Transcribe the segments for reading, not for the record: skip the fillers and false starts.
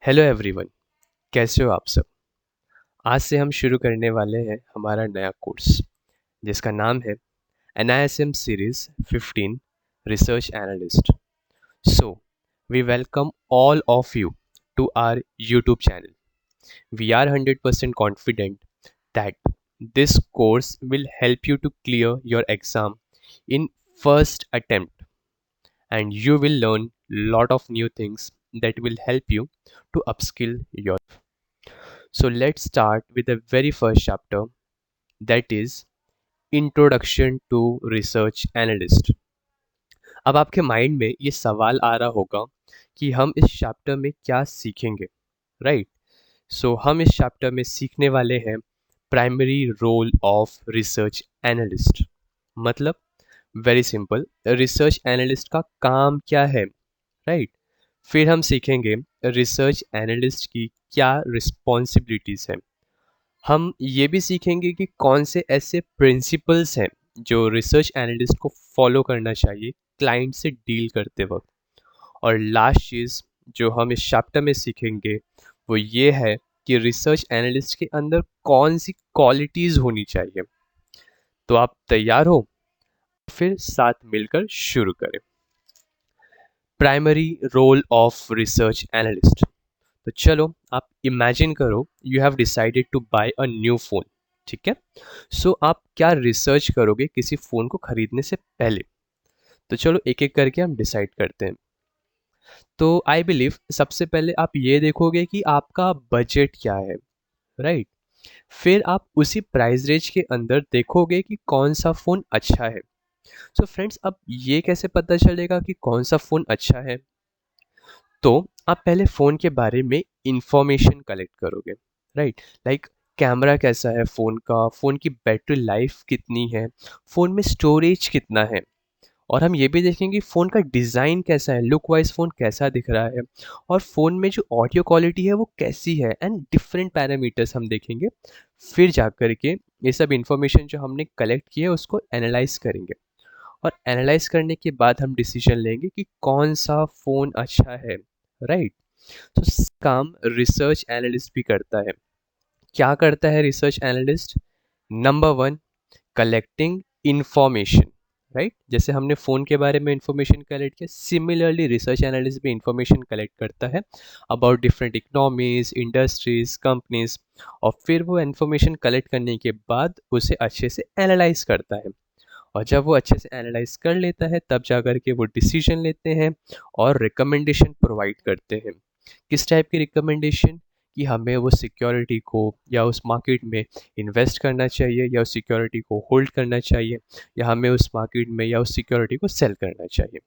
Hello everyone, कैसे हो आप सब। आज से हम शुरू करने वाले हैं हमारा नया कोर्स जिसका नाम है NISM series 15 research analyst. So we welcome all of you to our YouTube channel. We are 100% confident that this course will help you to clear your exam in first attempt, and you will learn lot of new things that will help you to upskill your. So let's start with the very first chapter, that is Introduction to Research Analyst. अब आपके mind में ये सवाल आ रहा होगा कि हम इस चैप्टर में क्या सीखेंगे, राइट? सो हम इस चैप्टर में सीखने वाले हैं primary role of research analyst. मतलब वेरी सिंपल, रिसर्च एनालिस्ट का काम क्या है, राइट? फिर हम सीखेंगे रिसर्च एनालिस्ट की क्या रिस्पॉन्सिबिलिटीज़ हैं। हम ये भी सीखेंगे कि कौन से ऐसे प्रिंसिपल्स हैं जो रिसर्च एनालिस्ट को फॉलो करना चाहिए क्लाइंट से डील करते वक्त। और लास्ट चीज़ जो हम इस चैप्टर में सीखेंगे वो ये है कि रिसर्च एनालिस्ट के अंदर कौन सी क्वालिटीज़ होनी चाहिए। तो आप तैयार हो? फिर साथ मिलकर शुरू करें। Primary role of research analyst. तो चलो आप इमेजिन करो, you have decided to buy a new phone, ठीक है? सो आप क्या रिसर्च करोगे किसी फ़ोन को ख़रीदने से पहले? तो चलो एक एक करके हम डिसाइड करते हैं। तो आई बिलीव सबसे पहले आप ये देखोगे कि आपका बजट क्या है, राइट? फिर आप उसी प्राइस रेंज के अंदर देखोगे कि कौन सा फ़ोन अच्छा है। सो फ्रेंड्स, अब ये कैसे पता चलेगा कि कौन सा फ़ोन अच्छा है? तो आप पहले फ़ोन के बारे में इंफॉर्मेशन कलेक्ट करोगे, राइट? लाइक कैमरा कैसा है फ़ोन का, फ़ोन की बैटरी लाइफ कितनी है, फ़ोन में स्टोरेज कितना है। और हम ये भी देखेंगे फ़ोन का डिज़ाइन कैसा है, लुक वाइज फ़ोन कैसा दिख रहा है, और फ़ोन में जो ऑडियो क्वालिटी है वो कैसी है, एंड डिफरेंट पैरामीटर्स हम देखेंगे। फिर जा कर के ये सब इंफॉर्मेशन जो हमने कलेक्ट की है उसको एनालाइज करेंगे, और एनालाइज करने के बाद हम डिसीजन लेंगे कि कौन सा फ़ोन अच्छा है, राइट? तो काम रिसर्च एनालिस्ट भी करता है। क्या करता है research analyst? Number one, collecting information, right? जैसे हमने फ़ोन के बारे में इंफॉर्मेशन कलेक्ट किया, सिमिलरली रिसर्च एनालिस्ट भी इंफॉर्मेशन कलेक्ट करता है about different economies, industries, companies. और फिर वो इंफॉर्मेशन कलेक्ट करने के बाद उसे अच्छे से एनालाइज करता है, और जब वो अच्छे से एनालाइज कर लेता है तब जा कर के वो डिसीजन लेते हैं और रिकमेंडेशन प्रोवाइड करते हैं। किस टाइप की रिकमेंडेशन? कि हमें वो सिक्योरिटी को या उस मार्केट में इन्वेस्ट करना चाहिए, या उस सिक्योरिटी को होल्ड करना चाहिए, या हमें उस मार्केट में या उस सिक्योरिटी को सेल करना चाहिए।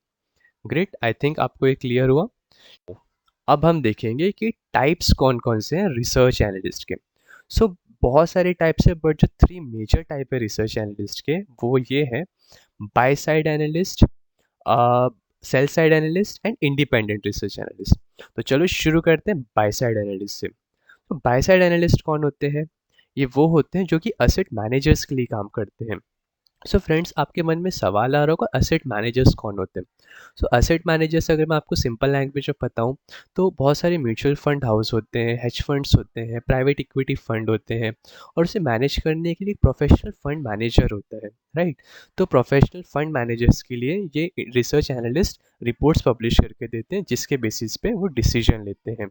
ग्रेट, आई थिंक आपको ये क्लियर हुआ। अब हम देखेंगे कि टाइप्स कौन कौन से हैं रिसर्च एनालिस्ट के। सो बहुत सारे टाइप्स है, बट जो 3 मेजर टाइप है रिसर्च एनालिस्ट के वो ये है: bye side analyst, cell side analyst and independent research analyst. तो चलो शुरू करते हैं बाय साइड एनालिस्ट से। तो बाय साइड एनालिस्ट कौन होते हैं? ये वो होते हैं जो कि असेट मैनेजर्स के लिए काम करते हैं। सो फ्रेंड्स, आपके मन में सवाल आ रहा होगा असेट मैनेजर्स कौन होते हैं? सो असेट मैनेजर्स अगर मैं आपको सिंपल लैंग्वेज में बताऊं तो बहुत सारे म्यूचुअल फंड हाउस होते हैं, हेज फंड्स होते हैं, प्राइवेट इक्विटी फंड होते हैं, और उसे मैनेज करने के लिए प्रोफेशनल फंड मैनेजर होता है, राइट? तो प्रोफेशनल फंड मैनेजर्स के लिए ये रिसर्च एनालिस्ट रिपोर्ट्स पब्लिश करके देते हैं जिसके बेसिस पे वो डिसीजन लेते हैं।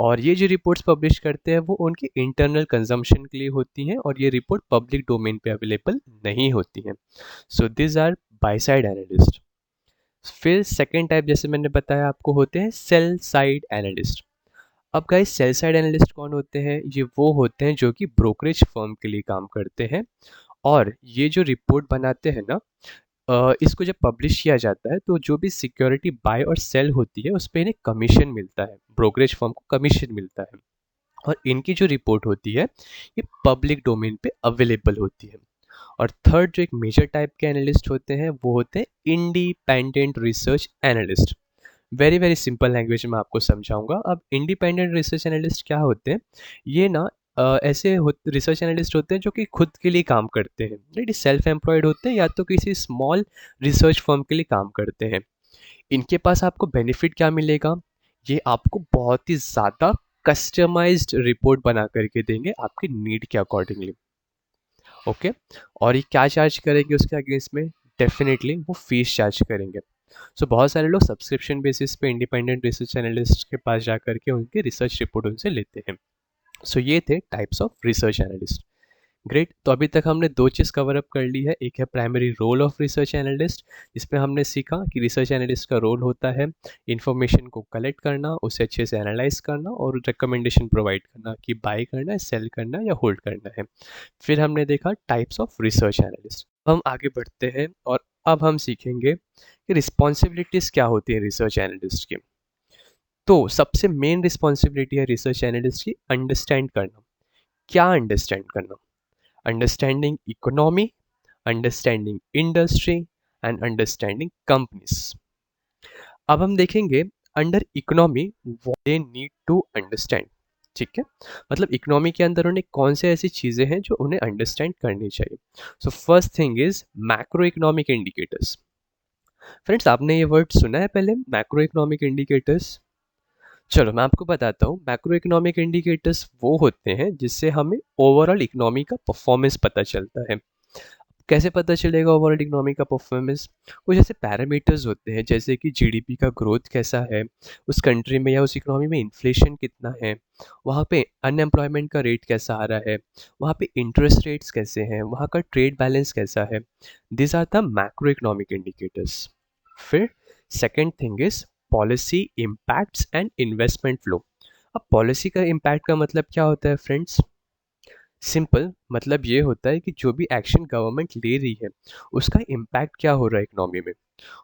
और ये जो रिपोर्ट्स पब्लिश करते हैं वो उनके इंटरनल कंजम्पशन के लिए होती हैं, और ये रिपोर्ट पब्लिक डोमेन पे अवेलेबल नहीं होती हैं। So this are buy side analyst. फिर सेकेंड टाइप जैसे मैंने बताया आपको होते हैं सेल साइड एनालिस्ट। अब गाइस, सेल साइड एनालिस्ट कौन होते हैं? ये वो होते हैं जो कि ब्रोकरेज फर्म के लिए काम करते हैं, और ये जो रिपोर्ट बनाते हैं ना, इसको जब पब्लिश किया जाता है तो जो भी सिक्योरिटी बाय और सेल होती है उस पे इन्हें कमीशन मिलता है, ब्रोकरेज फर्म को कमीशन मिलता है। और इनकी जो रिपोर्ट होती है ये पब्लिक डोमेन पे अवेलेबल होती है। और थर्ड जो एक मेजर टाइप के एनालिस्ट होते हैं वो होते हैं independent research analyst. Very very simple language में आपको समझाऊंगा। अब इंडिपेंडेंट रिसर्च एनालिस्ट क्या होते हैं? ये ना ऐसे रिसर्च एनालिस्ट होते हैं जो कि खुद के लिए काम करते हैं, राइट? सेल्फ एम्प्लॉयड होते हैं या तो किसी स्मॉल रिसर्च फर्म के लिए काम करते हैं। इनके पास आपको बेनिफिट क्या मिलेगा? ये आपको बहुत ही ज़्यादा कस्टमाइज्ड रिपोर्ट बना करके देंगे आपकी नीड के अकॉर्डिंगली। ओके, और ये क्या चार्ज करेंगे उसके अगेंस्ट में? डेफिनेटली वो फीस चार्ज करेंगे। सो बहुत सारे लोग सब्सक्रिप्शन बेसिस पे इंडिपेंडेंट रिसर्च एनालिस्ट के पास जा करके उनकी रिसर्च रिपोर्ट उनसे लेते हैं। सो ये थे types of research analyst. Great, तो अभी तक हमने दो चीज़ कवर अप कर ली है। एक है primary role of research analyst, जिसमें हमने सीखा कि रिसर्च एनालिस्ट का रोल होता है इंफॉर्मेशन को कलेक्ट करना, उसे अच्छे से एनालाइज करना और रिकमेंडेशन प्रोवाइड करना कि बाय करना है, सेल करना है या होल्ड करना है। फिर हमने देखा टाइप्स ऑफ रिसर्च एनालिस्ट। हम आगे बढ़ते हैं और अब हम सीखेंगे कि रिस्पॉन्सिबिलिटीज़ क्या होती है रिसर्च एनालिस्ट की। तो सबसे मेन रिस्पॉन्सिबिलिटी है रिसर्च एनालिस्ट की अंडरस्टैंड करना। क्या अंडरस्टैंड करना? Understanding economy, understanding industry and understanding companies. अब हम देखेंगे under economy what they need to understand. ठीक है, मतलब इकोनॉमी के अंदर उन्हें कौन से ऐसी चीज़ें हैं जो उन्हें अंडरस्टैंड करनी चाहिए। So first thing is macro economic indicators. Friends, आपने ये वर्ड सुना है पहले, मैक्रो इकोनॉमिक इंडिकेटर्स? चलो मैं आपको बताता हूँ। मैक्रो इकोनॉमिक इंडिकेटर्स वो होते हैं जिससे हमें ओवरऑल इकोनॉमी का परफॉर्मेंस पता चलता है। कैसे पता चलेगा ओवरऑल इकोनॉमी का परफॉर्मेंस? कुछ ऐसे पैरामीटर्स होते हैं जैसे कि जीडीपी का ग्रोथ कैसा है उस कंट्री में, या उस इकोनॉमी में इन्फ्लेशन कितना है, वहाँ पे अनएम्प्लॉयमेंट का रेट कैसा आ रहा है, वहाँ पे इंटरेस्ट रेट्स कैसे हैं, वहाँ का ट्रेड बैलेंस कैसा है। This are the macro economic indicators. फिर second thing is policy impacts and investment flow. अब पॉलिसी का इम्पैक्ट का मतलब क्या होता है फ्रेंड्स? सिंपल मतलब ये होता है कि जो भी एक्शन गवर्नमेंट ले रही है उसका इम्पैक्ट क्या हो रहा है इकोनॉमी में।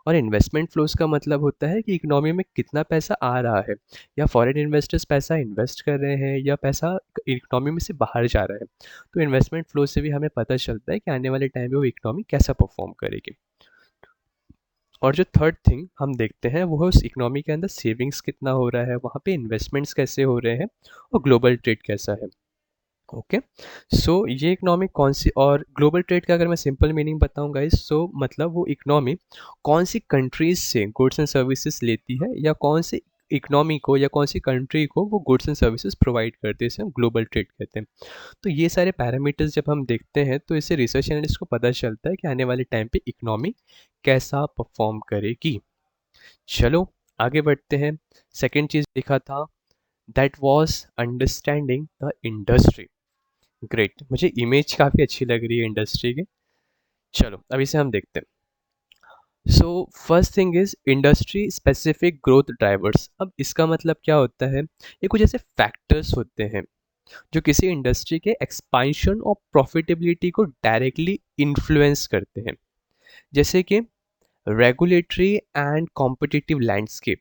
और इन्वेस्टमेंट फ्लोज का मतलब होता है कि इकोनॉमी में कितना पैसा आ रहा है, या फॉरेन इन्वेस्टर्स पैसा इन्वेस्ट कर रहे हैं या पैसा इकोनॉमी में से बाहर जा रहा है। तो इन्वेस्टमेंट फ्लो से भी हमें पता चलता है कि आने वाले टाइम में वो इकोनॉमी कैसा परफॉर्म करेगी। और जो थर्ड थिंग हम देखते हैं वो है उस इकोनॉमी के अंदर सेविंग्स कितना हो रहा है, वहाँ पे इन्वेस्टमेंट्स कैसे हो रहे हैं और ग्लोबल ट्रेड कैसा है। ओके, सो ये इकोनॉमिक कौन सी, और ग्लोबल ट्रेड का अगर मैं सिंपल मीनिंग बताऊं गाइस, सो मतलब वो इकोनॉमी कौन सी कंट्रीज से गुड्स एंड सर्विसेज लेती है, या कौन सी इकोनॉमी को या कौन सी कंट्री को वो गुड्स एंड सर्विसेज प्रोवाइड करते हैं, इसे हम ग्लोबल ट्रेड कहते हैं। तो ये सारे पैरामीटर्स जब हम देखते हैं तो इससे रिसर्च एनालिस्ट को पता चलता है कि आने वाले टाइम पे इकोनॉमी कैसा परफॉर्म करेगी। चलो आगे बढ़ते हैं। सेकेंड चीज़ देखा था, that was understanding the industry. Great, मुझे इमेज काफ़ी अच्छी लग रही है इंडस्ट्री की। चलो अब इसे हम देखते हैं। So first thing is industry specific growth drivers. अब इसका मतलब क्या होता है? ये कुछ ऐसे फैक्टर्स होते हैं जो किसी इंडस्ट्री के एक्सपांशन और प्रॉफिटेबिलिटी को डायरेक्टली इन्फ्लुएंस करते हैं। जैसे कि regulatory and competitive landscape.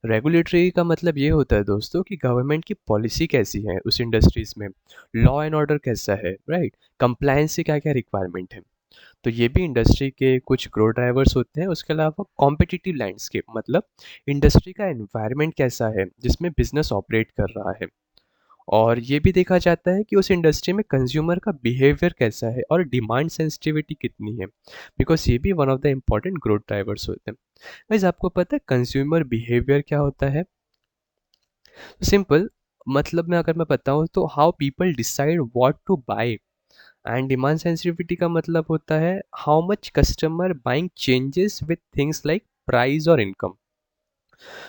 Regulatory का मतलब ये होता है दोस्तों कि गवर्नमेंट की पॉलिसी कैसी है उस इंडस्ट्रीज में, लॉ एंड ऑर्डर कैसा है, राइट, कंप्लायंस से क्या क्या रिक्वायरमेंट है। तो ये भी इंडस्ट्री के कुछ ग्रो ड्राइवर्स होते हैं। उसके अलावा कॉम्पिटिटिव लैंडस्केप मतलब इंडस्ट्री का एनवायरनमेंट कैसा है जिसमें बिजनेस ऑपरेट कर रहा है। और ये भी देखा जाता है कि उस इंडस्ट्री में कंज्यूमर का बिहेवियर कैसा है और डिमांड सेंसिटिविटी कितनी है, बिकॉज ये भी one of the important growth drivers होते हैं। गाइस, आपको पता है कंज्यूमर बिहेवियर क्या होता है? सिंपल मतलब में अगर मैं बताऊं तो how people decide what to buy, and demand sensitivity का मतलब होता है how much customer buying changes with things like price और income.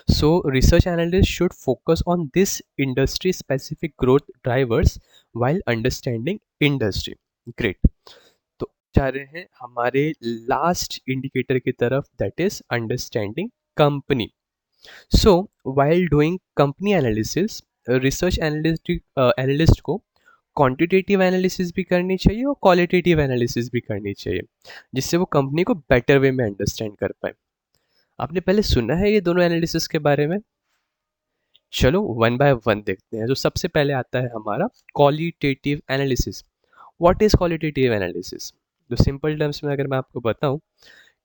So research analyst should focus on this industry specific growth drivers while understanding industry. Great, तो जा रहे हैं हमारे लास्ट इंडिकेटर की तरफ, that is understanding company. So while doing company analysis, research analyst को quantitative analysis भी करनी चाहिए और क्वालिटेटिव एनालिसिस भी करनी चाहिए, जिससे वो कंपनी को बेटर वे में अंडरस्टैंड कर पाए। आपने पहले सुना है ये दोनों एनालिसिस के बारे में? चलो वन बाय वन देखते हैं। जो सबसे पहले आता है हमारा qualitative analysis. What is qualitative analysis? जो सिंपल टर्म्स में अगर मैं आपको बताऊं,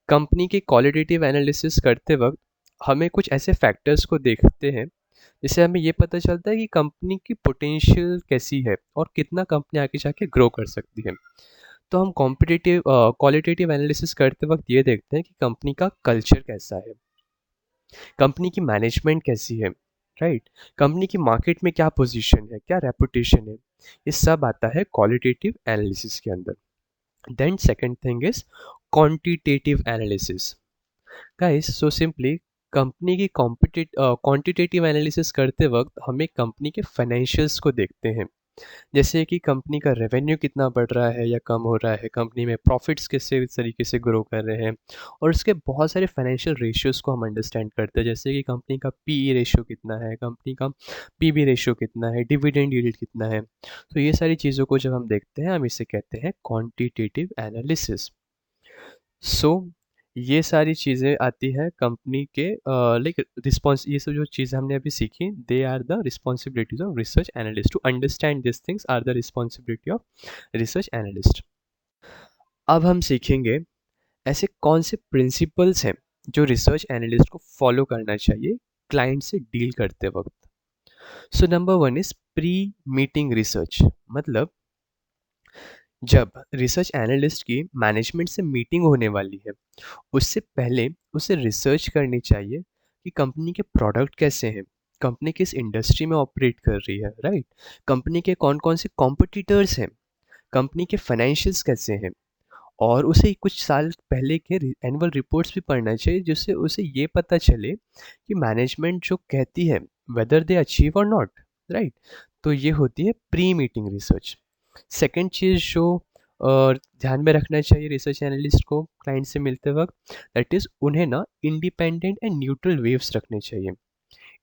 कंपनी के क्वालिटेटिव एनालिसिस करते वक्त हमें कुछ ऐसे फैक्टर्स को देखते हैं जिससे हमें ये पता चलता है कि कंपनी की पोटेंशियल कैसी है और कितना कंपनी आगे जाके ग्रो कर सकती है। तो हम कॉम्पिटिटिव क्वालिटेटिव एनालिसिस करते वक्त ये देखते हैं कि कंपनी का कल्चर कैसा है, कंपनी की मैनेजमेंट कैसी है, राइट? कंपनी की मार्केट में क्या पोजीशन है, क्या रेपुटेशन है, ये सब आता है क्वालिटेटिव एनालिसिस के अंदर। Then second thing is quantitative analysis. Guys, so simply company की क्वांटिटेटिव एनालिसिस करते वक्त हमें कंपनी के फाइनेंशियल्स को देखते हैं। जैसे कि कंपनी का रेवेन्यू कितना बढ़ रहा है या कम हो रहा है, कंपनी में प्रॉफिट्स किस तरीके से ग्रो कर रहे हैं, और उसके बहुत सारे फाइनेंशियल रेशियोज़ को हम अंडरस्टैंड करते हैं। जैसे कि कंपनी का पीई रेशियो कितना है, कंपनी का पीबी रेशियो कितना है, डिविडेंड यील्ड कितना है। तो ये सारी चीज़ों को जब हम देखते हैं, हम इसे कहते हैं क्वांटिटेटिव एनालिसिस। सो ये सारी चीज़ें आती है कंपनी के लाइक रिस्पॉन्स। ये सब जो चीज़ें हमने अभी सीखी, they are the responsibilities of research analyst. To understand this things are the responsibility of research analyst. अब हम सीखेंगे ऐसे कौन से प्रिंसिपल्स हैं जो रिसर्च एनालिस्ट को फॉलो करना चाहिए क्लाइंट से डील करते वक्त। So number one is pre meeting research. मतलब जब रिसर्च एनालिस्ट की मैनेजमेंट से मीटिंग होने वाली है, उससे पहले उसे रिसर्च करनी चाहिए कि कंपनी के प्रोडक्ट कैसे हैं, कंपनी किस इंडस्ट्री में ऑपरेट कर रही है, राइट? कंपनी के कौन कौन से कॉम्पिटिटर्स हैं, कंपनी के फाइनेंशियल्स कैसे हैं, और उसे कुछ साल पहले के एनुअल रिपोर्ट्स भी पढ़ना चाहिए, जिससे उसे ये पता चले कि मैनेजमेंट जो कहती है वेदर दे अचीव और नॉट, राइट? तो ये होती है प्री मीटिंग रिसर्च। सेकेंड चीज़ जो ध्यान में रखना चाहिए रिसर्च एनालिस्ट को क्लाइंट से मिलते वक्त, दैट इज़ उन्हें ना इंडिपेंडेंट एंड न्यूट्रल वेव्स रखने चाहिए।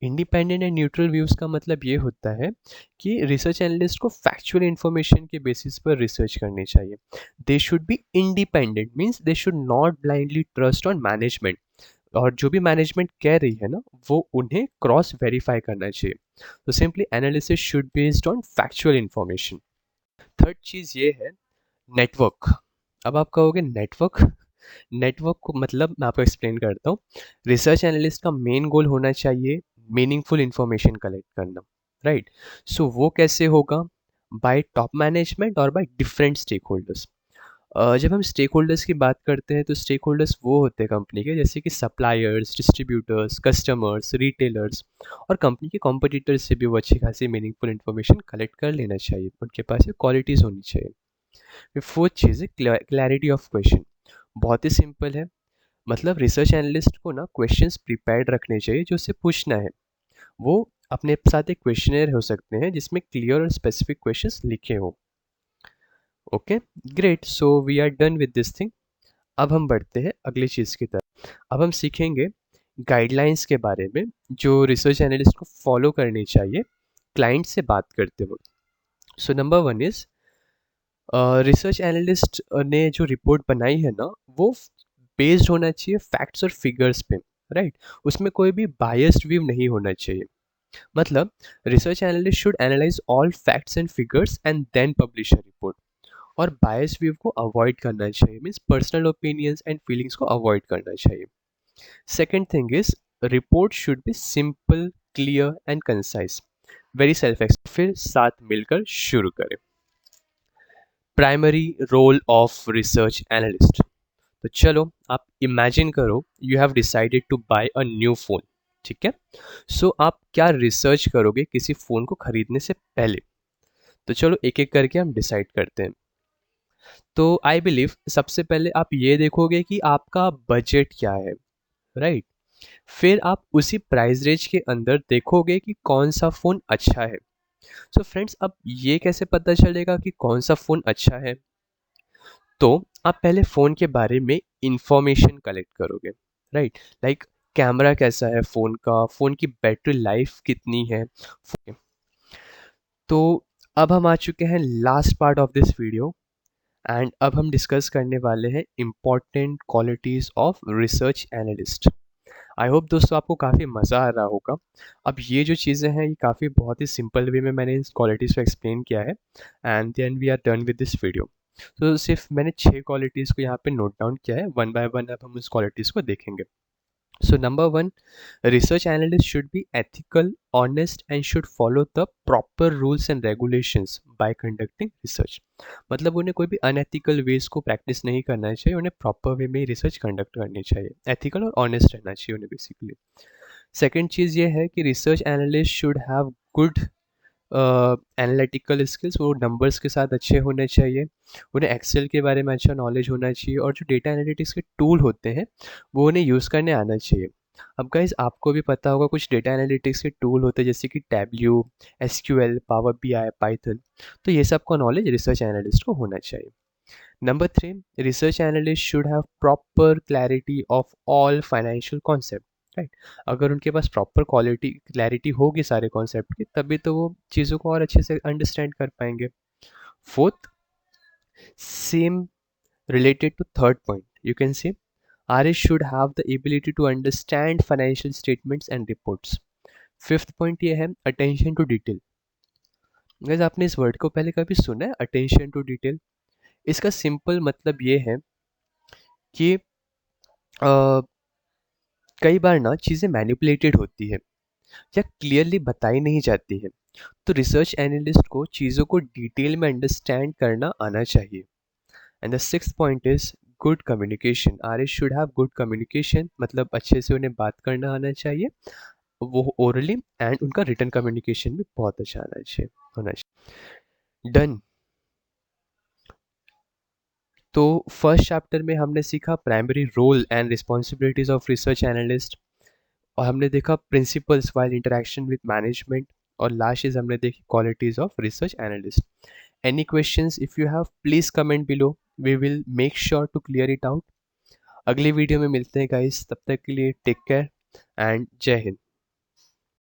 इंडिपेंडेंट एंड न्यूट्रल व्यूज़ का मतलब ये होता है कि रिसर्च एनालिस्ट को फैक्चुअल इन्फॉर्मेशन के बेसिस पर रिसर्च करनी चाहिए। They should be independent, means they should not blindly trust on management. और जो भी मैनेजमेंट कह रही है ना, वो उन्हें क्रॉस वेरीफाई करना चाहिए। तो simply analysis should based on factual information. Third चीज़ ये है नेटवर्क। अब आप कहोगे नेटवर्क, नेटवर्क को मतलब मैं आपको एक्सप्लेन करता हूँ। रिसर्च एनालिस्ट का मेन गोल होना चाहिए मीनिंगफुल इंफॉर्मेशन कलेक्ट करना, राइट? सो वो कैसे होगा? बाय टॉप मैनेजमेंट और बाय डिफरेंट स्टेक होल्डर्स। जब हम स्टेक होल्डर्स की बात करते हैं, तो स्टेक होल्डर्स वो होते हैं कंपनी के, जैसे कि सप्लायर्स, डिस्ट्रीब्यूटर्स, कस्टमर्स, रिटेलर्स, और कंपनी के कॉम्पिटिटर्स से भी वो अच्छी खासी मीनिंगफुल इन्फॉर्मेशन कलेक्ट कर लेना चाहिए। उनके पास ये क्वालिटीज़ होनी चाहिए। फिर फोर्थ चीज़ है क्लैरिटी ऑफ क्वेश्चन। बहुत ही सिंपल है। मतलब रिसर्च एनालिस्ट को ना क्वेश्चंस प्रिपेयर्ड रखने चाहिए जो उससे पूछना है। वो अपने साथ एक क्वेश्चनर हो सकते हैं जिसमें क्लियर और स्पेसिफिक क्वेश्चंस लिखे हो। Okay, great. So we are done with this thing. अब हम बढ़ते हैं अगली चीज़ की तरफ। अब हम सीखेंगे गाइडलाइंस के बारे में जो रिसर्च एनालिस्ट को फॉलो करनी चाहिए क्लाइंट से बात करते वक्त। So number one is research analyst ने जो रिपोर्ट बनाई है ना, वो बेस्ड होना चाहिए फैक्ट्स और फिगर्स पे, राइट? उसमें कोई भी बायस्ड व्यू नहीं होना चाहिए। मतलब research analyst should analyse all facts and figures and then publish a report. और बायस व्यू को अवॉइड करना चाहिए, means personal opinions and feelings को अवॉइड करना चाहिए। Second thing is report should be simple, clear and concise, very self explain. फिर साथ मिलकर शुरू करें। Primary role of research analyst. तो चलो आप इमेजिन करो you have decided to buy a new phone, ठीक है? सो आप क्या रिसर्च करोगे किसी फ़ोन को खरीदने से पहले? तो चलो एक एक करके हम डिसाइड करते हैं। तो आई बिलीव सबसे पहले आप ये देखोगे कि आपका बजट क्या है, राइट? फिर आप उसी प्राइस रेंज के अंदर देखोगे कि कौन सा फ़ोन अच्छा है। सो फ्रेंड्स, अब ये कैसे पता चलेगा कि कौन सा फ़ोन अच्छा है? तो आप पहले फ़ोन के बारे में इंफॉर्मेशन कलेक्ट करोगे, राइट? लाइक कैमरा कैसा है फ़ोन का, फ़ोन की बैटरी लाइफ कितनी है। तो अब हम आ चुके हैं last part of this video, and अब हम डिस्कस करने वाले हैं important qualities of research analyst. I hope दोस्तों आपको काफ़ी मज़ा आ रहा होगा। अब ये जो चीज़ें हैं ये काफ़ी बहुत ही सिंपल वे में मैंने इस क्वालिटीज़ को एक्सप्लेन किया है, and then we are done with this video. तो सिर्फ मैंने 6 क्वालिटीज़ को यहाँ पे नोट डाउन किया है, वन बाय वन अब हम उस क्वालिटीज़ को देखेंगे। So number one, research analyst should be ethical, honest and should follow the proper rules and regulations by conducting research. मतलब उन्हें कोई भी अनएथिकल वेज को प्रैक्टिस नहीं करना चाहिए, उन्हें प्रॉपर वे में रिसर्च कंडक्ट करनी चाहिए। एथिकल और ऑनेस्ट रहना चाहिए उन्हें बेसिकली। सेकंड चीज़ ये है कि research analyst should have good analytical skills, वो नंबर्स के साथ अच्छे होने चाहिए, उन्हें एक्सेल के बारे में अच्छा नॉलेज होना चाहिए और जो डेटा एनालिटिक्स के टूल होते हैं वो उन्हें यूज़ करने आना चाहिए। अब गाइज आपको भी पता होगा कुछ डेटा एनालिटिक्स के टूल होते हैं जैसे कि Tableau, SQL, power BI, Python, तो ये सब का नॉलेज रिसर्च एनालिस्ट को होना चाहिए। Number three, research analyst should have proper clarity of all financial concept, right. अगर उनके पास प्रॉपर क्वालिटी क्लैरिटी होगी सारे कॉन्सेप्ट की तभी तो वो चीज़ों को और अच्छे से अंडरस्टैंड कर पाएंगे। Fourth, same related to third point, you can say RS should have the ability to understand financial statements and reports. Fifth point ये है अटेंशन टू डिटेल। गाइस आपने इस वर्ड को पहले कभी सुना है, अटेंशन टू डिटेल? इसका सिंपल मतलब ये है कि अ, कई बार ना चीज़ें मैनिपुलेटेड होती है या क्लियरली बताई नहीं जाती है, तो रिसर्च एनालिस्ट को चीज़ों को डिटेल में अंडरस्टैंड करना आना चाहिए। And the sixth point is good communication. R S should have good communication, मतलब अच्छे से उन्हें बात करना आना चाहिए, वो ओरली, एंड उनका रिटन कम्युनिकेशन भी बहुत अच्छा आना चाहिए, होना चाहिए। डन। तो फर्स्ट चैप्टर में हमने सीखा primary role and responsibilities of research analyst, और हमने देखा principles while interaction with management, और लास्ट इज हमने देखी qualities of research analyst. Any questions if you have please comment below, we will make sure to clear it out. अगले video में मिलते हैं गाइस, तब तक के लिए टेक केयर एंड जय हिंद।